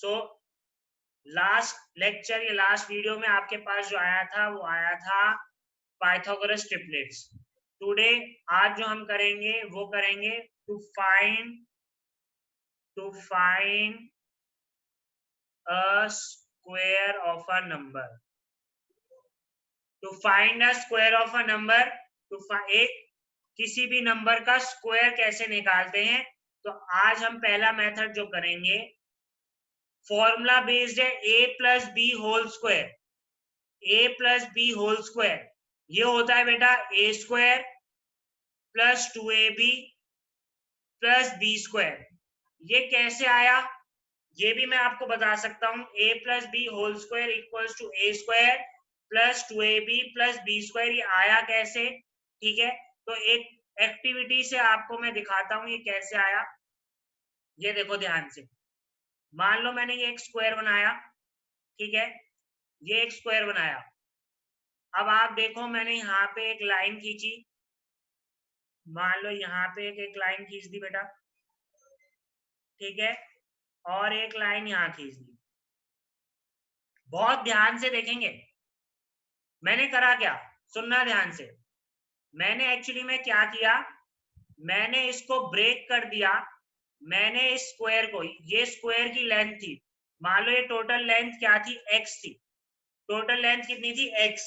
So last lecture या last video में आपके पास जो आया था वो आया था पाइथागोरस ट्रिपलेट्स। टुडे आज जो हम करेंगे वो करेंगे to find a square of a number. To find a square of a number, एक किसी भी नंबर का स्क्वायर कैसे निकालते हैं। तो आज हम पहला मेथड जो करेंगे फॉर्मूला बेस्ड है a plus B whole square. a plus B whole square ये होता है बेटा a square plus 2ab plus B square. ये कैसे आया ये भी मैं आपको बता सकता हूं। a plus B whole square equals to a square plus 2ab plus B square. ये आया कैसे, ठीक है। तो एक एक्टिविटी से आपको मैं दिखाता हूं ये कैसे आया। ये देखो ध्यान से, मान लो मैंने ये एक स्क्वायर बनाया, ठीक है, ये एक स्क्वायर बनाया। अब आप देखो मैंने यहाँ पे एक लाइन खींची, मान लो यहाँ पे एक लाइन खींच दी बेटा, ठीक है, और एक लाइन यहाँ खींच दी। बहुत ध्यान से देखेंगे मैंने करा क्या, सुनना ध्यान से। मैंने एक्चुअली में क्या किया, मैंने इसको ब्रेक कर दिया। मैंने इस स्क्वायर को, ये स्क्वायर की लेंथ थी, मान लो ये टोटल लेंथ क्या थी, x थी। टोटल लेंथ कितनी थी, x।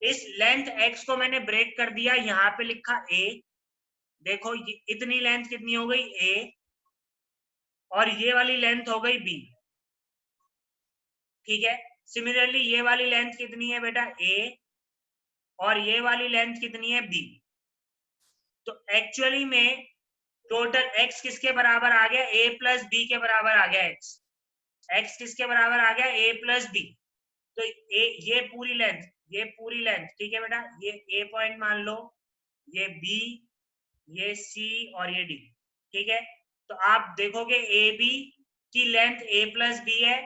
इस लेंथ x को मैंने ब्रेक कर दिया, यहाँ पे लिखा a। देखो इतनी लेंथ कितनी हो गई a, और ये वाली लेंथ हो गई b, ठीक है। सिमिलरली ये वाली लेंथ कितनी है बेटा a, और ये वाली लेंथ कितनी है b। तो एक्चुअली में टोटल x किसके बराबर आ गया, a प्लस बी के बराबर आ गया x। x किसके बराबर आ गया, a प्लस बी। तो ये पूरी लेंथ, ठीक है बेटा, ये a पॉइंट मान लो, ये b, ये c और ये d, ठीक है। तो आप देखोगे ए बी की लेंथ a प्लस बी है,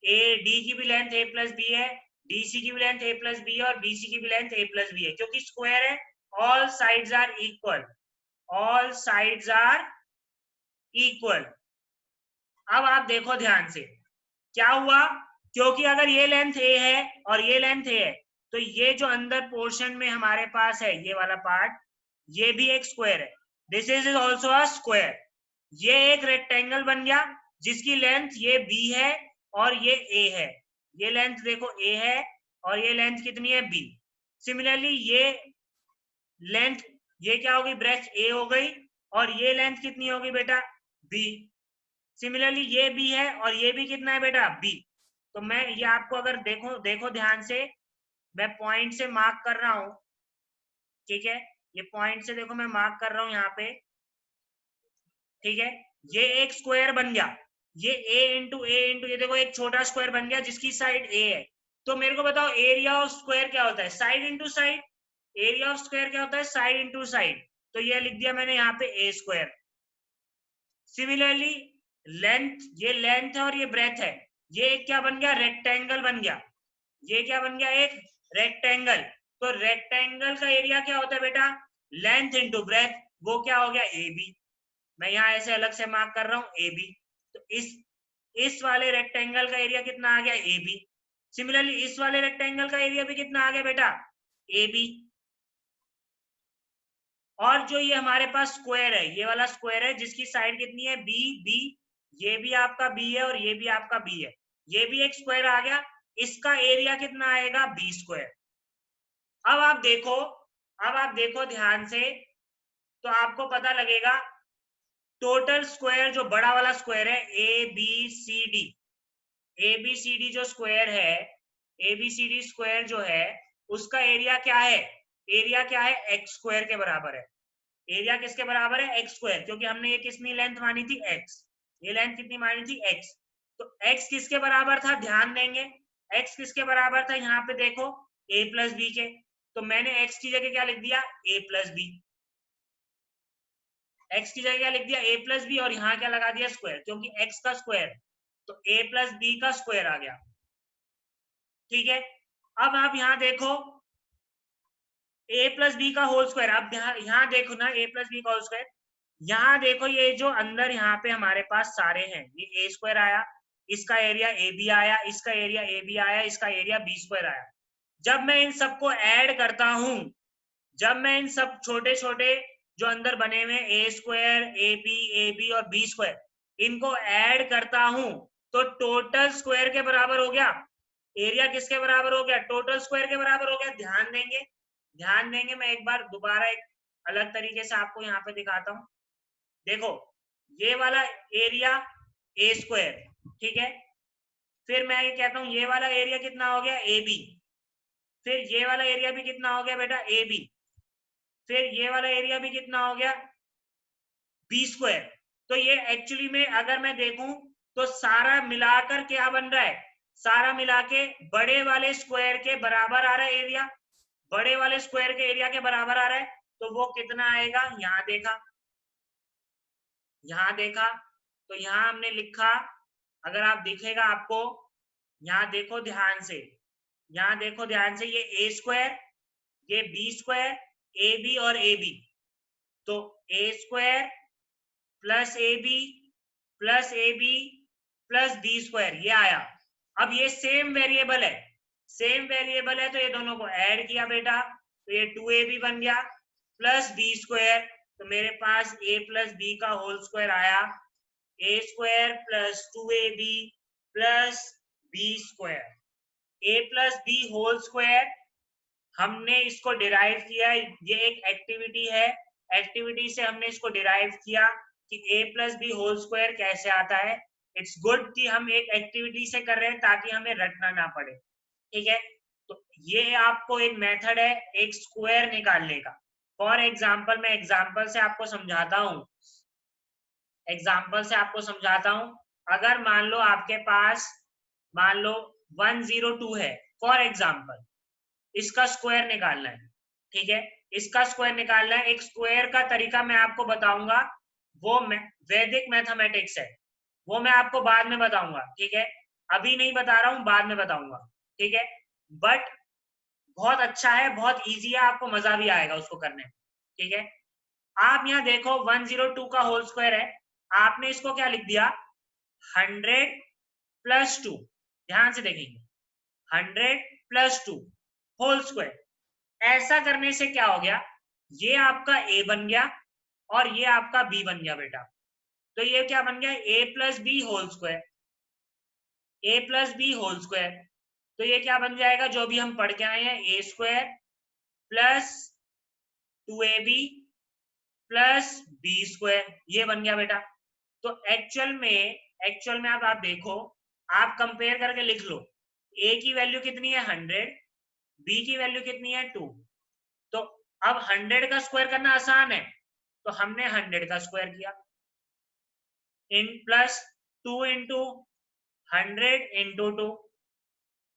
ए डी की भी लेंथ a प्लस बी है, डी सी की भी लेंथ a प्लस बी है, और बी सी की भी लेंथ a प्लस बी है, क्योंकि स्क्वायर है। All sides are equal, all sides are equal. अब आप देखो ध्यान से क्या हुआ, क्योंकि अगर ये लेंथ a है और ये लेंथ a है, तो ये जो अंदर पोर्शन में हमारे पास है ये वाला पार्ट, ये भी एक स्क्वायर है। This is also a square. ये एक रेक्टेंगल बन गया जिसकी लेंथ ये b है और ये a है। ये लेंथ देखो a है और ये लेंथ कितनी है b। सिमिलरली ये लेंथ, ये क्या होगी, ब्रेथ a हो गई, और ये लेंथ कितनी होगी बेटा b। सिमिलरली ये b है और ये भी कितना है बेटा b। तो मैं ये आपको अगर देखो ध्यान से, मैं पॉइंट से मार्क कर रहा हूं, ठीक है, ये पॉइंट से देखो मैं मार्क कर रहा हूं यहाँ पे, ठीक है। ये एक स्क्वायर बन गया, ये a इंटू ये देखो एक छोटा स्क्वायर बन गया जिसकी साइड a है। तो मेरे को बताओ एरिया ऑफ स्क्वायर क्या होता है, side into side. Area of square क्या होता है, साइड इंटू साइड। तो ये लिख दिया मैंने यहाँ पे a स्क्वायर। सिमिलरली लेंथ, ये लेंथ है और ये ब्रेथ है, ये एक क्या बन गया, रेक्टेंगल बन गया। ये क्या बन गया, एक रेक्टेंगल। तो रेक्टेंगल का एरिया क्या होता है बेटा, लेंथ इंटू ब्रेथ, वो क्या हो गया ए बी। मैं यहाँ ऐसे अलग से मार्क कर रहा हूँ ए बी। तो इस वाले रेक्टेंगल का एरिया कितना आ गया ए बी। सिमिलरली इस वाले रेक्टेंगल का एरिया भी कितना आ गया बेटा ए बी। और जो ये हमारे पास स्क्वायर है, ये वाला स्क्वायर है जिसकी साइड कितनी है बी बी, ये भी आपका बी है और ये भी आपका बी है, ये भी एक स्क्वायर आ गया। इसका एरिया कितना आएगा बी स्क्वायर। अब आप देखो ध्यान से, तो आपको पता लगेगा टोटल स्क्वायर जो बड़ा वाला स्क्वायर है A B C D, A B C D जो स्क्वायर है, A B C D square जो है उसका एरिया क्या है, एरिया क्या है एक्स स्क्वायर के बराबर है। एरिया किसके बराबर है, एक्स स्क्वायर, क्योंकि हमने ये कितनी लेंथ मानी थी एक्स, ये लेंथ कितनी मानी थी एक्स। तो एक्स किसके बराबर था, ध्यान देंगे, एक्स किसके बराबर था, यहाँ पे देखो a प्लस बी के। तो मैंने x की जगह क्या लिख दिया, a प्लस बी। एक्स की जगह क्या लिख दिया, a प्लस बी, और यहाँ क्या लगा दिया स्क्वायर, क्योंकि x का स्क्वायर, तो a प्लस बी का स्क्वायर आ गया, ठीक है। अब आप यहाँ देखो a प्लस बी का होल स्क्वायर, अब यहाँ देखो ना a प्लस बी का होल स्क्वायर, यहाँ देखो ये जो अंदर यहाँ पे हमारे पास सारे हैं, ये a स्क्वायर आया, इसका एरिया ए बी आया, इसका एरिया ए बी आया, इसका एरिया बी स्क्वायर आया। जब मैं इन सबको ऐड करता हूं, जब मैं इन सब छोटे छोटे जो अंदर बने हुए ए स्क्वायर, ए बी और बी स्क्वायर, इनको ऐड करता हूं तो टोटल स्क्वायर के बराबर हो गया। एरिया किसके बराबर हो गया? टोटल स्क्वायर के बराबर हो गया। ध्यान देंगे, ध्यान देंगे। मैं एक बार दोबारा एक अलग तरीके से आपको यहाँ पे दिखाता हूँ। देखो, ये वाला एरिया ए स्क्वायर, ठीक है। फिर मैं ये कहता हूँ ये वाला एरिया कितना हो गया? A b. फिर ये वाला एरिया भी कितना हो गया बेटा? A b. फिर ये वाला एरिया भी कितना हो गया? B square. तो ये एक्चुअली में अगर मैं देखूं तो सारा मिलाकर क्या बन रहा है? सारा मिला के बड़े वाले स्क्वायर के बराबर आ रहा है एरिया, बड़े वाले स्क्वायर के एरिया के बराबर आ रहा है। तो वो कितना आएगा? यहां देखा, यहां देखा, तो यहां हमने लिखा, अगर आप दिखेगा आपको, यहां देखो ध्यान से, यहां देखो ध्यान से, ये ए स्क्वायर, ये बी स्क्वायर, ए बी और ए बी। तो A square plus A B plus A B plus B square, ये आया। अब ये सेम वेरिएबल है, सेम वेरिएबल है, तो ये दोनों को ऐड किया बेटा, तो ये 2ab बन गया प्लस बी स्क्वायर। तो मेरे पास a प्लस बी का होल स्क्वायर आया, A square plus 2ab plus B square. a plus B whole square हमने इसको डिराइव किया, ये एक एक्टिविटी है, एक्टिविटी से हमने इसको डिराइव किया कि a plus B whole square कैसे आता है। इट्स गुड कि हम एक एक्टिविटी से कर रहे हैं ताकि हमें रटना ना पड़े, ठीक है। तो ये आपको एक मेथड है एक स्क्वायर निकालने का। फॉर एग्जाम्पल, मैं एग्जाम्पल से आपको समझाता हूं, एग्जाम्पल से आपको समझाता हूं। अगर मान लो आपके पास, मान लो 102 है, फॉर एग्जाम्पल, इसका स्क्वायर निकालना है, ठीक है। इसका स्क्वायर निकालना है। एक स्क्वायर का तरीका मैं आपको बताऊंगा, वो वैदिक मैथमेटिक्स है, वो मैं आपको बाद में बताऊंगा, ठीक है। अभी नहीं बता रहा हूं, बाद में बताऊंगा, ठीक है। बट बहुत अच्छा है, बहुत इजी है, आपको मजा भी आएगा उसको करने में, ठीक है। आप यहाँ देखो 102 का होल स्क्वायर है, आपने इसको क्या लिख दिया? 100 प्लस 2। ध्यान से देखेंगे, 100 प्लस 2 होल स्क्वायर। ऐसा करने से क्या हो गया? ये आपका a बन गया और ये आपका b बन गया बेटा। तो ये क्या बन गया? a plus B whole square, a plus B whole square. तो ये क्या बन जाएगा? जो भी हम पढ़ के आए हैं, a square plus 2ab plus B square, ये बन गया बेटा। तो एक्चुअल में आप देखो, आप कंपेयर करके लिख लो, a की वैल्यू कितनी है? 100, b की वैल्यू कितनी है? 2। तो अब 100 का स्क्वायर करना आसान है, तो हमने 100 का स्क्वायर किया, इन plus 2 into 100 into 2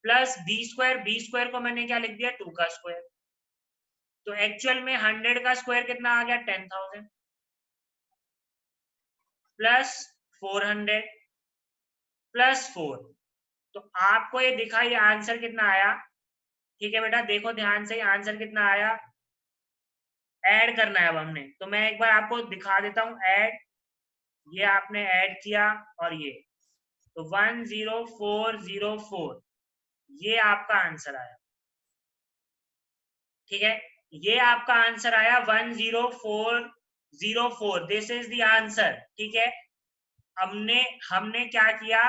plus B square को मैंने क्या लिख दिया? 2 का स्क्वायर। तो एक्चुअल में 100 का स्क्वायर कितना आ गया? 10,000 प्लस 400 प्लस 4। तो आपको ये दिखा, ये आंसर कितना आया? ठीक है बेटा, देखो ध्यान से, आंसर कितना आया? ऐड करना है अब हमने, तो मैं एक बार आपको दिखा देता हूं। ऐड, ये आपने ऐड किया और ये, तो 10404, ये आपका आंसर आया, ठीक है। ये आपका आंसर आया 10404, दिस इज द आंसर, ठीक है। हमने हमने क्या किया?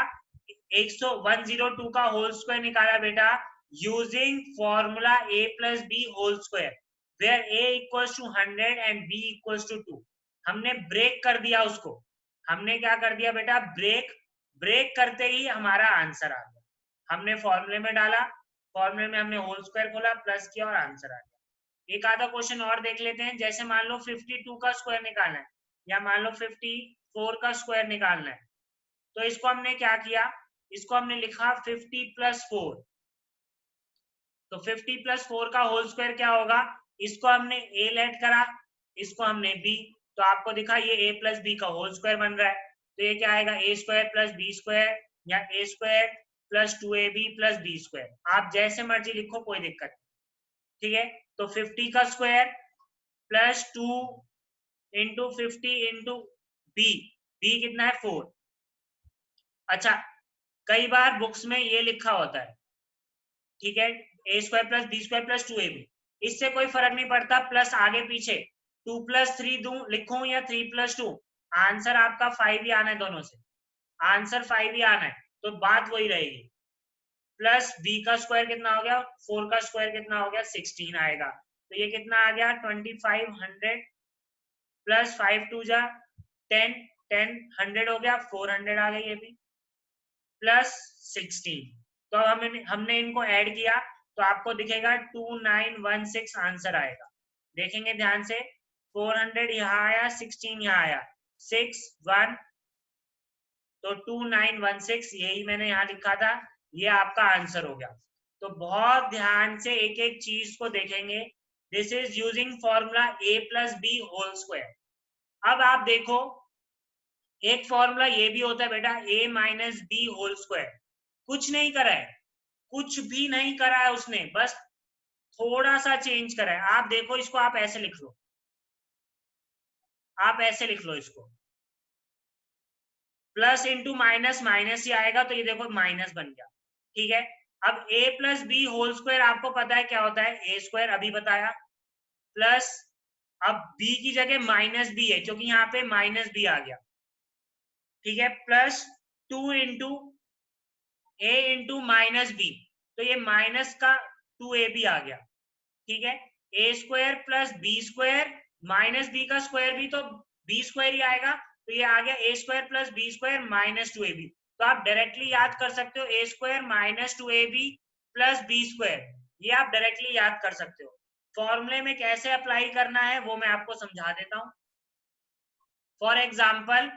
102 का होल स्क्वायर निकाला बेटा, using formula a plus B whole square, where a equals to 100 and b equals to 2। हमने ब्रेक कर दिया उसको, हमने क्या कर दिया बेटा? ब्रेक करते ही हमारा आंसर आ गया। हमने फॉर्मूले में डाला, फॉर्मूले में हमने होल स्क्वायर खोला, प्लस किया और आंसर आ गया। एक आधा क्वेश्चन और देख लेते हैं। जैसे मान लो 52 का स्क्वायर निकालना है, या मान लो 54 का स्क्वायर निकालना है, तो इसको हमने क्या किया? इसको हमने लिखा 50 प्लस 4। तो 50 प्लस 4 का होल स्क्वायर क्या होगा? इसको हमने a लेट करा, इसको हमने b, तो आपको दिखा ये a प्लस बी का होल स्क्वायर बन रहा है। तो ये क्या आएगा? a square plus B square, या a square plus 2ab plus B square, आप जैसे मर्जी लिखो, कोई दिक्कत नहीं, ठीक है। तो 50 का square plus 2 into 50 into b, b कितना है? 4। अच्छा, कई बार बुक्स में ये लिखा होता है, ठीक है, A square plus B square plus 2ab, इससे कोई फर्क नहीं पड़ता, प्लस आगे पीछे 2 + 3 दूं लिखूं या 3 + 2, आंसर आपका 5 ही आना है, दोनों से आंसर 5 ही आना है, तो बात वही रहेगी। प्लस बी का स्क्वायर कितना हो गया, 4 का स्क्वायर कितना हो गया, 16 आएगा, तो ये कितना आ गया 2500 प्लस 5 2 जा 10, 10 100 हो गया, 400 आ गई ये भी, प्लस 16। तो अब हमने इनको ऐड किया तो आपको दिखेगा 2916 आंसर आएगा। देखेंगे ध्यान से, 400 यहाँ आया, 16 यहाँ आया, 6 1, तो 2916 यही मैंने यहाँ लिखा था, ये आपका आंसर हो गया। तो बहुत ध्यान से एक एक चीज को देखेंगे। This is using formula a + b whole square. अब आप देखो, एक फॉर्मूला ये भी होता है बेटा a - b होल स्क्वायर, कुछ नहीं करा है, कुछ भी नहीं करा है उसने, बस थोड़ा सा चेंज करा है। आप देखो इसको, आप ऐसे लिख लो, आप ऐसे लिख लो इसको, प्लस इंटू माइनस माइनस ही आएगा, तो ये देखो माइनस बन गया, ठीक है। अब a + b होल स्क्वायर आपको पता है क्या होता है, a स्क्वायर अभी बताया, प्लस अब b की जगह -b है क्योंकि यहाँ पे -b आ गया, ठीक है, plus 2 into a into -b, तो ये माइनस का 2ab आ गया, ठीक है। a square plus b square minus b का स्क्वायर भी तो b स्क्वायर ही आएगा, तो ये आ गया a square plus b square -2ab। तो आप डायरेक्टली याद कर सकते हो a square -2ab plus b square, ये आप डायरेक्टली याद कर सकते हो। फॉर्मूले में कैसे अप्लाई करना है वो मैं आपको समझा देता हूं। For example,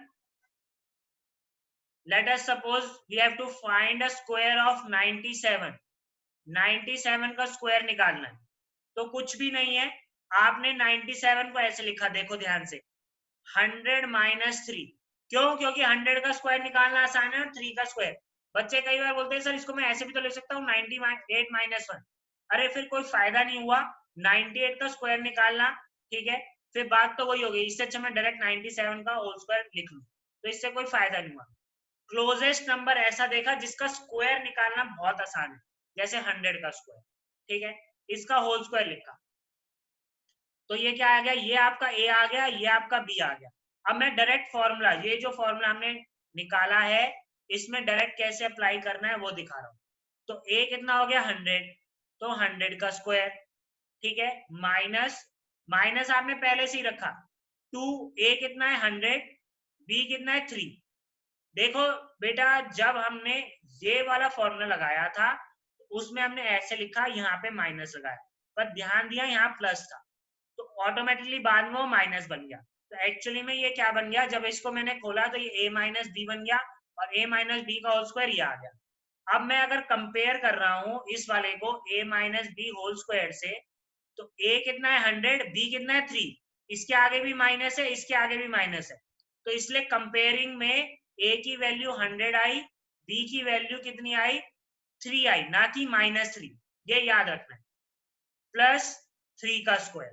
let us suppose we have to find a square of 97, 97 का स्क्वायर निकालना है, तो कुछ भी नहीं है, आपने 97 को ऐसे लिखा, देखो ध्यान से, 100 - 3, क्यों, क्योंकि 100 का स्क्वायर निकालना आसान है और 3 का स्क्वायर। बच्चे कई बार बोलते हैं सर इसको मैं ऐसे भी तो ले सकता हूँ 98 - 1, अरे फिर कोई फायदा नहीं हुआ 98 का स्क्वायर निकालना, ठीक है, फिर बात तो वही होगी, इससे अच्छा मैं डायरेक्ट 97 का होल स्क्वायर लिख लूं, तो इससे कोई फायदा नहीं हुआ। क्लोजेस्ट नंबर ऐसा देखा जिसका स्क्वायर निकालना बहुत आसान है, जैसे 100 का स्क्वायर, ठीक है, इसका होल स्क्वायर लिखा, तो ये क्या आ गया, ये आपका a आ गया, ये आपका b आ गया। अब मैं डायरेक्ट फॉर्मूला, ये जो फॉर्मूला हमने निकाला है, इसमें डायरेक्ट कैसे अप्लाई करना है वो दिखा रहा हूं। तो a कितना हो गया 100, तो 100 का स्क्वायर, ठीक है, माइनस माइनस आपने पहले से ही रखा 2, a कितना है 100, b कितना है 3। देखो बेटा, जब हमने ये वाला फॉर्मूला लगाया था उसमें हमने ऐसे लिखा, यहाँ पे माइनस लगाया, पर ध्यान दिया यहाँ प्लस था, तो ऑटोमेटिकली बाद में वो माइनस बन गया। तो एक्चुअली में ये क्या बन गया, जब इसको मैंने खोला तो ये a - b बन गया, और a - b का होल स्क्वायर ये आ गया। अब मैं अगर कंपेयर कर रहा हूँ इस वाले को a - b होल स्क्वायर से, तो a कितना है 100, b कितना है 3, इसके आगे भी माइनस है, इसके आगे भी माइनस है, तो इसलिए कंपेयरिंग में a की वैल्यू 100 आई, b की वैल्यू कितनी आई 3 आई, ना कि -3, ये याद रखना है, प्लस 3 का स्क्वायर,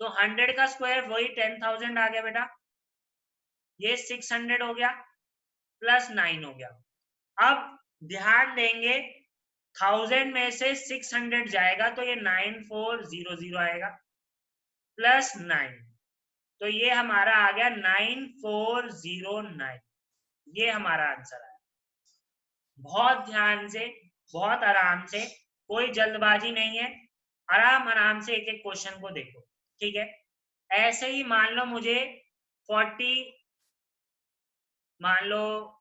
तो 100 का स्क्वायर वही 10,000 आ गया बेटा, ये 600 हो गया, प्लस 9 हो गया। अब ध्यान देंगे 1000 में से 600 जाएगा तो ये 9400 आएगा, प्लस 9, तो ये हमारा आ गया 9409, ये हमारा आंसर आया। बहुत ध्यान से, बहुत आराम से, कोई जल्दबाजी नहीं है, आराम आराम से एक एक क्वेश्चन को देखो, ठीक है। ऐसे ही मान लो मुझे 40, मान लो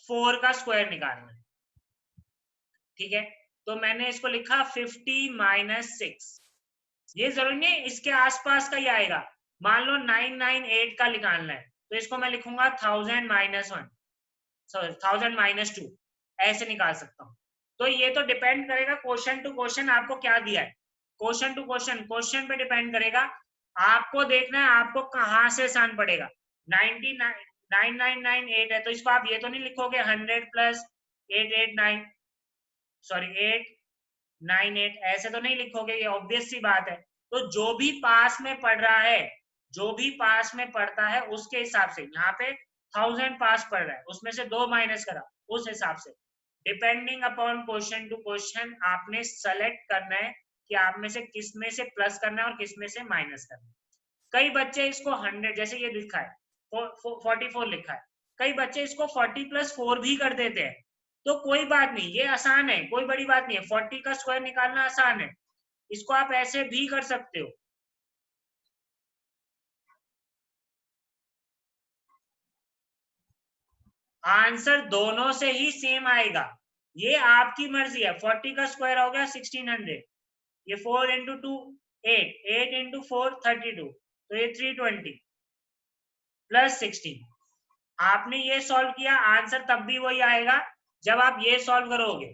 4 का स्क्वायर निकालना है, ठीक है, तो मैंने इसको लिखा 50 - 6, ये जरूरी नहीं इसके आसपास का ही आएगा। मान लो 998 का निकालना है, तो इसको मैं लिखूंगा 1000 - 1, सॉरी 1000 - 2, ऐसे निकाल सकता हूँ। तो ये तो डिपेंड करेगा क्वेश्चन टू क्वेश्चन, आपको क्या दिया है, क्वेश्चन टू क्वेश्चन, क्वेश्चन पे डिपेंड करेगा, आपको देखना है आपको कहाँ से आसान पड़ेगा। 9998 है, तो इसको आप ये तो नहीं लिखोगे 100 + 889, सॉरी 898, ऐसे तो नहीं लिखोगे, ये ऑब्वियस सी बात है। तो जो भी पास में पढ़ रहा है, जो भी पास में पढ़ता है उसके हिसाब से यहाँ पे 1000 पास पड़ रहा है, उसमें से 2 माइनस करा, उस हिसाब से depending upon question to question आपने सेलेक्ट करना है कि आप में से किस में से प्लस करना है और किस में से माइनस करना है। कई बच्चे इसको 100 जैसे ये लिखा है 44 लिखा है, कई बच्चे इसको 40+4 भी कर देते हैं, तो कोई बात नहीं, ये आसान है, कोई बड़ी बात नहीं है, 40 का स्क्वायर निकालना आसान है, इसको आप ऐसे भी कर सकते हो। आंसर दोनों से ही सेम आएगा, ये आपकी मर्जी है। 40 का स्क्वायर हो गया 1600, ये 4 इंटू 2 8, 8 इंटू 4 32, तो ये 320 प्लस 16। आपने ये सॉल्व किया, आंसर तब भी वही आएगा जब आप ये सॉल्व करोगे,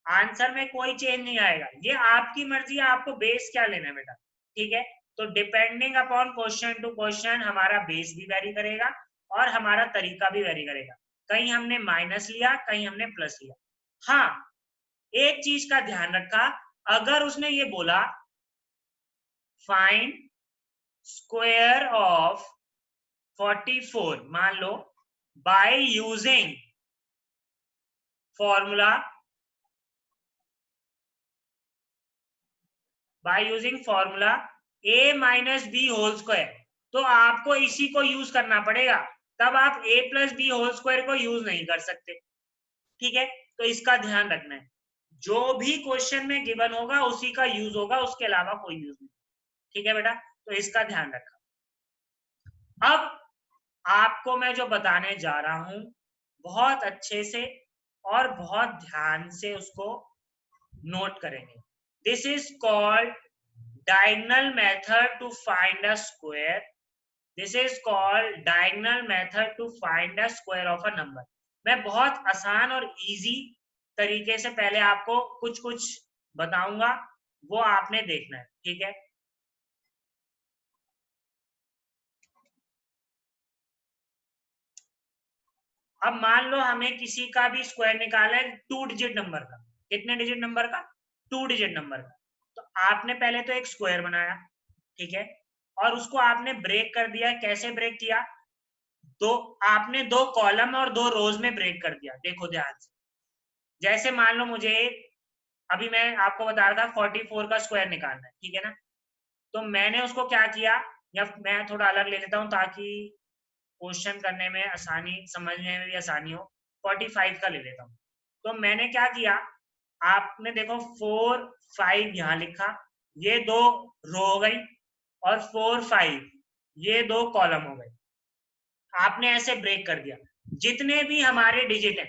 आंसर में कोई चेंज नहीं आएगा, ये आपकी मर्जी है, आपको बेस क्या लेना है बेटा, ठीक है। तो depending upon question to question हमारा बेस भी वेरी करेगा और हमारा तरीका भी वेरी करेगा, कहीं हमने माइनस लिया, कहीं हमने प्लस लिया। हाँ, एक चीज का ध्यान रखा, अगर उसने ये बोला फाइंड स्क्वायर ऑफ 44, मान लो by using formula, by using formula a minus B whole square, तो आपको इसी को यूज करना पड़ेगा, तब आप a plus B whole square को यूज नहीं कर सकते, ठीक है। तो इसका ध्यान रखना है, जो भी क्वेश्चन में गिवन होगा उसी का यूज होगा, उसके अलावा कोई यूज नहीं, ठीक है बेटा, तो इसका ध्यान रखा। अब आपको मैं जो बताने जा रहा हूं बहुत अच्छे से और बहुत ध्यान से उसको नोट करेंगे। This is called diagonal method to find a square. This is called diagonal method to find a square of a number. मैं बहुत आसान और इजी तरीके से पहले आपको कुछ कुछ बताऊंगा, वो आपने देखना है, ठीक है। अब मान लो हमें किसी का भी स्क्वायर निकाला है 2 डिजिट नंबर का, कितने डिजिट नंबर का, 2 डिजिट नंबर का, तो आपने पहले तो एक स्क्वायर बनाया, ठीक है, और उसको आपने ब्रेक कर दिया। कैसे ब्रेक किया, दो आपने 2 कॉलम और 2 रोज में ब्रेक कर दिया, देखो ध्यान से। जैसे मान लो मुझे, अभी मैं आपको बता रहा था 44 का स्क्वायर निकालना है, ठीक है ना, तो मैंने उसको क्या किया, या मैं थोड़ा अलग ले लेता हूं ताकि क्वेश्चन करने में आसानी, समझने में भी आसानी हो। 45 का ले लेता हूँ, तो मैंने क्या किया, आपने देखो 4 5 यहाँ लिखा, ये 2 रो हो गई, और 4 5 ये 2 कॉलम हो गए, आपने ऐसे ब्रेक कर दिया। जितने भी हमारे डिजिट है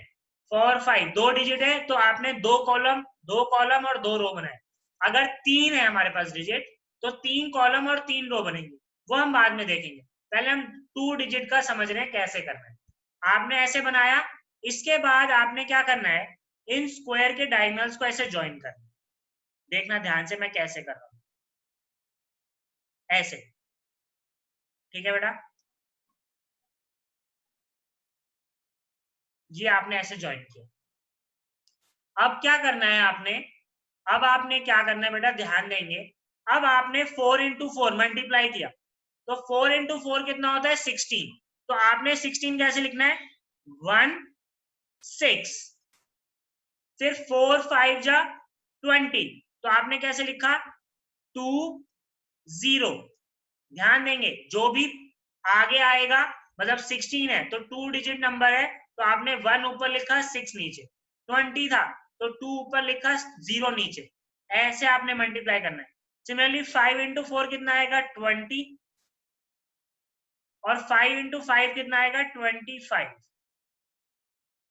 4 5 2 डिजिट है, तो आपने 2 कॉलम और 2 रो बनाए। अगर 3 है हमारे पास डिजिट, तो 3 कॉलम और 3 रो बनेंगे, वो हम बाद में देखेंगे, पहले हम 2 डिजिट का समझ रहे हैं कैसे करना है। आपने ऐसे बनाया, इसके बाद आपने क्या करना है, इन स्क्वायर के डायगोनल्स को ऐसे ज्वाइन करना, देखना ध्यान से मैं कैसे कर रहा हूं, ऐसे, ठीक है बेटा, ये आपने ऐसे ज्वाइन किया। अब क्या करना है आपने, अब आपने क्या करना है बेटा, ध्यान देंगे, अब आपने 4 इंटू 4 मल्टीप्लाई किया, तो 4 इंटू 4 कितना होता है 16, तो आपने 16 कैसे लिखना है 1 6, फिर 4 5 जा 20, तो आपने कैसे लिखा 2 0। ध्यान देंगे, जो भी आगे आएगा, मतलब 16 है तो 2 डिजिट नंबर है, तो आपने 1 ऊपर लिखा 6 नीचे, 20 था तो 2 ऊपर लिखा 0 नीचे, ऐसे आपने मल्टीप्लाई करना है। सिमिलरली 5 इंटू 4 कितना आएगा 20, और 5 इंटू 5 कितना आएगा 25।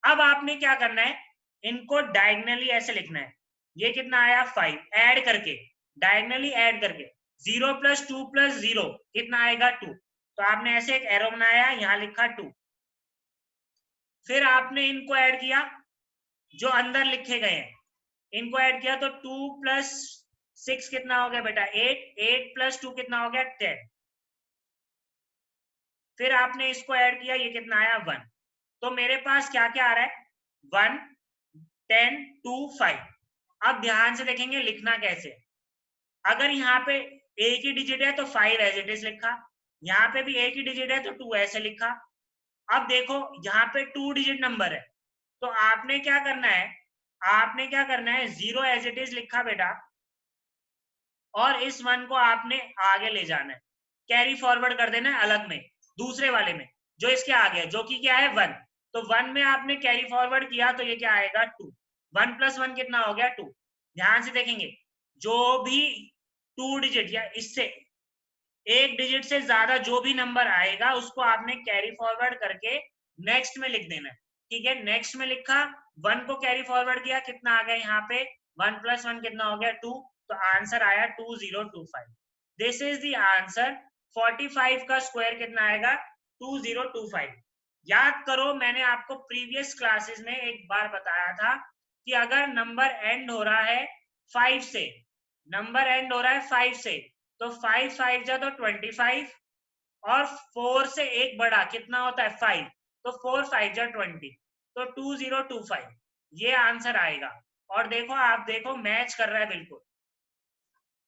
अब आपने क्या करना है, इनको डायगनली ऐसे लिखना है, ये कितना आया 5, ऐड करके, डायगनली ऐड करके 0 + 2 + 0 कितना आएगा 2, तो आपने ऐसे एक एरो बनाया, यहां लिखा 2, फिर आपने इनको ऐड किया, जो अंदर लिखे गए हैं इनको ऐड किया, तो 2 + 6 कितना हो गया बेटा 8, 8 + 2 कितना हो गया 10, फिर आपने इसको ऐड किया, ये कितना आया 1, तो मेरे पास क्या क्या आ रहा है 1 10 2 5। अब ध्यान से देखेंगे लिखना कैसे, अगर यहाँ पे एक ही डिजिट है तो 5 एज इट इज लिखा, यहाँ पे भी एक ही डिजिट है तो 2 ऐसे लिखा, अब देखो यहाँ पे 2 डिजिट नंबर है, तो आपने क्या करना है, आपने क्या करना है, 0 एज इट इज लिखा बेटा, और इस 1 को आपने आगे ले जाना है, कैरी फॉरवर्ड कर देना है अलग में, दूसरे वाले में जो इसके आगे है, जो कि क्या है 1। तो 1 में आपने कैरी फॉरवर्ड किया तो ये क्या आएगा 2। 1 + 1 कितना हो गया 2। ध्यान से देखेंगे, जो भी 2 डिजिट या इससे एक डिजिट से ज्यादा जो भी नंबर आएगा उसको आपने कैरी फॉरवर्ड करके नेक्स्ट में लिख देना है। ठीक है, नेक्स्ट में लिखा, 1 को कैरी फॉरवर्ड किया, कितना आ गया यहाँ पे 1 + 1 कितना हो गया 2। तो आंसर आया 2025। This is the answer. 45 का स्क्वायर कितना आएगा 2025। याद करो, मैंने आपको प्रीवियस क्लासेस में एक बार बताया था कि अगर नंबर एंड हो रहा है 5 से, नंबर एंड हो रहा है 5 से, तो 5 5 जा तो 25, और 4 से एक बड़ा कितना होता है 5, तो 4 5 जा 20, तो 2025 ये आंसर आएगा। और देखो, आप देखो मैच कर रहा है बिल्कुल।